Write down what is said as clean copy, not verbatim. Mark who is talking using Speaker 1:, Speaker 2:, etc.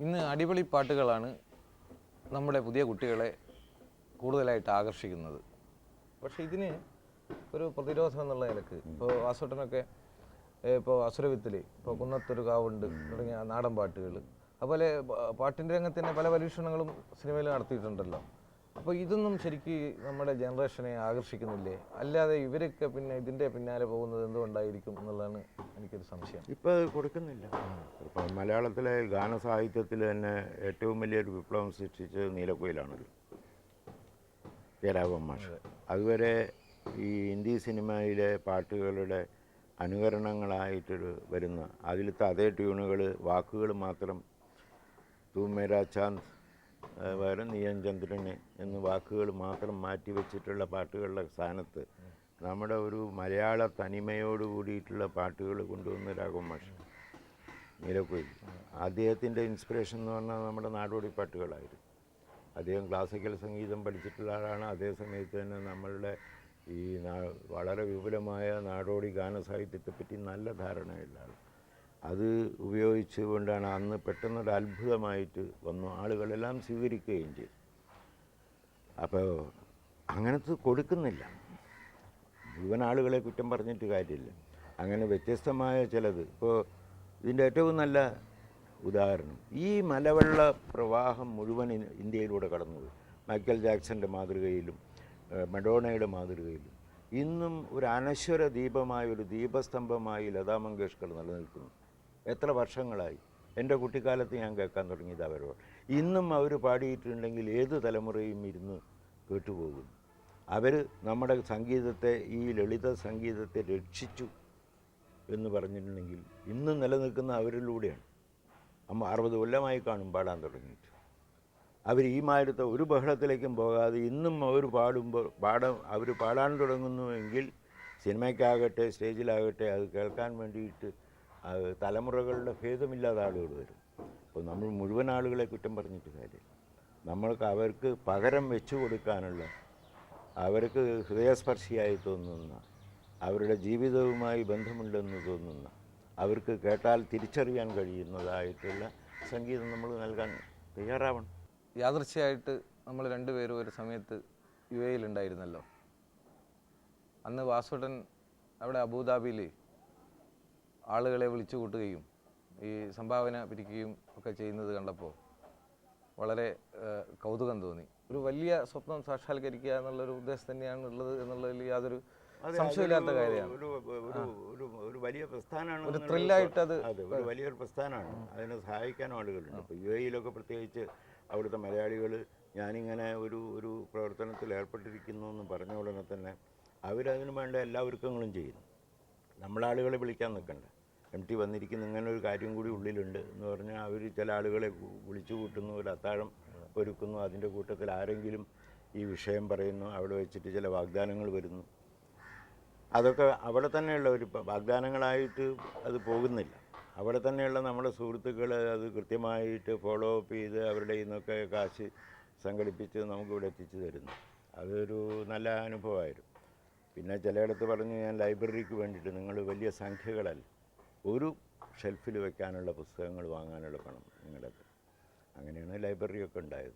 Speaker 1: ഇന്ന് അടിപൊളി പാട്ടുകളാണ് നമ്മുടെ പുതിയ കുട്ടികളെ കൂടുതലായിട്ട് ആകർഷിക്കുന്നത്. പക്ഷേ ഇതിന് ഒരു പ്രതിരോധം എന്നുള്ള നിലക്ക് ഇപ്പോൾ വാസുട്ടനൊക്കെ ഇപ്പോൾ അസുരവിത്തിൽ, ഇപ്പോൾ കുന്നത്തൊരു കാവുണ്ട് തുടങ്ങിയ നാടൻ പാട്ടുകൾ, അതുപോലെ പാട്ടിൻ്റെ രംഗത്ത് തന്നെ പല പരീക്ഷണങ്ങളും സിനിമയിൽ നടത്തിയിട്ടുണ്ടല്ലോ. അപ്പോൾ ഇതൊന്നും ശരിക്ക് നമ്മുടെ ജനറേഷനെ ആകർഷിക്കുന്നില്ലേ? അല്ലാതെ ഇവരൊക്കെ പിന്നെ ഇതിൻ്റെ പിന്നാലെ പോകുന്നത് എന്തുകൊണ്ടായിരിക്കും എന്നുള്ളതാണ് എനിക്കൊരു സംശയം.
Speaker 2: ഇപ്പോൾ അത് കൊടുക്കുന്നില്ല. ഇപ്പം മലയാളത്തിലെ ഗാനസാഹിത്യത്തിൽ തന്നെ ഏറ്റവും വലിയൊരു വിപ്ലവം സൃഷ്ടിച്ചത് നീലക്കുയിലാണല്ലോ, ജയരാഘവൻ മാഷ്. അതുവരെ ഈ ഹിന്ദി സിനിമയിലെ പാട്ടുകളുടെ അനുകരണങ്ങളായിട്ട് വരുന്ന അതിലത്തെ അതേ ട്യൂണുകൾ, വാക്കുകൾ മാത്രം തൂ മേരാ ചാന്ദ് പകരം നീയൻ ചന്ദ്രന് എന്ന് വാക്കുകൾ മാത്രം മാറ്റി വെച്ചിട്ടുള്ള പാട്ടുകളുടെ സ്ഥാനത്ത് നമ്മുടെ ഒരു മലയാള തനിമയോട് കൂടിയിട്ടുള്ള പാട്ടുകൾ കൊണ്ടുവന്ന രാഘവൻ മാഷ്, നീലക്കുയിൽ. അദ്ദേഹത്തിൻ്റെ ഇൻസ്പിറേഷൻ എന്ന് പറഞ്ഞാൽ നമ്മുടെ നാടോടി പാട്ടുകളായിരുന്നു. അദ്ദേഹം ക്ലാസിക്കൽ സംഗീതം പഠിച്ചിട്ടുള്ള ആളാണ്. അതേ സമയത്ത് തന്നെ നമ്മളുടെ ഈ വളരെ വിപുലമായ നാടോടി ഗാനസാഹിത്യത്തെപ്പറ്റി നല്ല ധാരണയുള്ള ആൾ. അത് ഉപയോഗിച്ചുകൊണ്ടാണ് അന്ന് പെട്ടെന്നൊരു അത്ഭുതമായിട്ട് വന്നു, ആളുകളെല്ലാം സ്വീകരിക്കുകയും ചെയ്തു. അപ്പോൾ അങ്ങനത്തെ കൊടുക്കുന്നില്ല. മുഴുവൻ ആളുകളെ കുറ്റം പറഞ്ഞിട്ട് കാര്യമില്ല. അങ്ങനെ വ്യത്യസ്തമായ ചിലത്. ഇപ്പോൾ ഇതിൻ്റെ ഏറ്റവും നല്ല ഉദാഹരണം ഈ മലവെള്ള പ്രവാഹം മുഴുവൻ ഇന്ത്യയിലൂടെ കടന്നുപോയി. മൈക്കൽ ജാക്സൻ്റെ മാതൃകയിലും മഡോണയുടെ മാതൃകയിലും ഇന്നും ഒരു അനശ്വര ദീപമായ ഒരു ദീപസ്തംഭമായി ലതാ മങ്കേഷ്കർ നിലനിൽക്കുന്നു. എത്ര വർഷങ്ങളായി? എൻ്റെ കുട്ടിക്കാലത്ത് ഞാൻ കേൾക്കാൻ തുടങ്ങിയത് അവരോട്. ഇന്നും അവർ പാടിയിട്ടുണ്ടെങ്കിൽ ഏത് തലമുറയും ഇരുന്ന് കേട്ടുപോകുന്നു. അവർ നമ്മുടെ സംഗീതത്തെ, ഈ ലളിത സംഗീതത്തെ രക്ഷിച്ചു എന്ന് പറഞ്ഞിട്ടുണ്ടെങ്കിൽ ഇന്നും നിലനിൽക്കുന്ന അവരിലൂടെയാണ്. 60 കൊല്ലമായി കാണും പാടാൻ തുടങ്ങിയിട്ട്. അവർ ഈ മാരത്തെ ഒരു ബഹളത്തിലേക്കും പോകാതെ ഇന്നും അവർ അവർ പാടാൻ തുടങ്ങുന്നുവെങ്കിൽ സിനിമയ്ക്കാകട്ടെ സ്റ്റേജിലാകട്ടെ അത് കേൾക്കാൻ വേണ്ടിയിട്ട് തലമുറകളുടെ ഭേദമില്ലാതെ ആളുകൾ വരും. അപ്പോൾ നമ്മൾ മുഴുവൻ ആളുകളെ കുറ്റം പറഞ്ഞിട്ട് കാര്യമില്ല. നമ്മൾക്ക് അവർക്ക് പകരം വെച്ചു കൊടുക്കാനുള്ള, അവർക്ക് ഹൃദയസ്പർശിയായി തോന്നുന്ന, അവരുടെ ജീവിതവുമായി ബന്ധമുണ്ടെന്ന് തോന്നുന്ന, അവർക്ക് കേട്ടാൽ തിരിച്ചറിയാൻ കഴിയുന്നതായിട്ടുള്ള സംഗീതം നമ്മൾ നൽകാൻ തയ്യാറാവണം.
Speaker 1: യാദൃശ്യമായിട്ട് നമ്മൾ രണ്ടുപേരും ഒരു സമയത്ത് UAE ഉണ്ടായിരുന്നല്ലോ. അന്ന് വാസുട്ടൻ അവിടെ അബുദാബിയിൽ ആളുകളെ വിളിച്ചു കൂട്ടുകയും ഈ സംഭാവന പിരിക്കുകയും ഒക്കെ ചെയ്യുന്നത് കണ്ടപ്പോൾ വളരെ കൗതുകം തോന്നി. ഒരു വലിയ സ്വപ്നം സാക്ഷാത്കരിക്കുക എന്നുള്ളൊരു ഉദ്ദേശം തന്നെയാണ് ഉള്ളത് എന്നുള്ളതിൽ യാതൊരു സംശയമില്ലാത്ത കാര്യമാണ്.
Speaker 2: ഒരു വലിയ പ്രസ്ഥാനമാണ്,
Speaker 1: ഒരു ത്രില്ലായിട്ട് അത്
Speaker 2: ഒരു വലിയൊരു പ്രസ്ഥാനമാണ്. അതിനെ സഹായിക്കാനും ആളുകളുണ്ട്. ഇപ്പോൾ UAE പ്രത്യേകിച്ച് അവിടുത്തെ മലയാളികൾ ഞാനിങ്ങനെ ഒരു പ്രവർത്തനത്തിൽ ഏർപ്പെട്ടിരിക്കുന്നു എന്ന് പറഞ്ഞ ഉടനെ തന്നെ അവരതിനു വേണ്ട എല്ലാ ഒരുക്കങ്ങളും ചെയ്യുന്നു. നമ്മളാളുകളെ വിളിക്കാൻ നിൽക്കണ്ട. MT വന്നിരിക്കുന്ന ഇങ്ങനെ ഒരു കാര്യം കൂടി ഉള്ളിലുണ്ട് എന്ന് പറഞ്ഞാൽ അവർ ചില ആളുകളെ വിളിച്ചു കൂട്ടുന്നു, ഒരു അത്താഴം ഒരുക്കുന്നു. അതിൻ്റെ കൂട്ടത്തിൽ ആരെങ്കിലും ഈ വിഷയം പറയുന്നു, അവിടെ വെച്ചിട്ട് ചില വാഗ്ദാനങ്ങൾ വരുന്നു. അതൊക്കെ അവിടെ തന്നെയുള്ള ഒരു വാഗ്ദാനങ്ങളായിട്ട് അത് പോകുന്നില്ല. അവിടെ തന്നെയുള്ള നമ്മുടെ സുഹൃത്തുക്കൾ അത് കൃത്യമായിട്ട് ഫോളോ അപ്പ് ചെയ്ത് അവരുടെ നിന്നൊക്കെ കാശ് സംഘടിപ്പിച്ച് നമുക്കിവിടെ എത്തിച്ചു തരുന്നു. അതൊരു നല്ല അനുഭവമായിരുന്നു. പിന്നെ ചിലയിടത്ത് പറഞ്ഞു, ഞാൻ ലൈബ്രറിക്ക് വേണ്ടിയിട്ട് നിങ്ങൾ വലിയ സംഖ്യകളല്ല, ഒരു ഷെൽഫിൽ വെക്കാനുള്ള പുസ്തകങ്ങൾ വാങ്ങാനുള്ള പണം നിങ്ങളൊക്കെ. അങ്ങനെയാണ് ലൈബ്രറിയൊക്കെ ഉണ്ടായത്.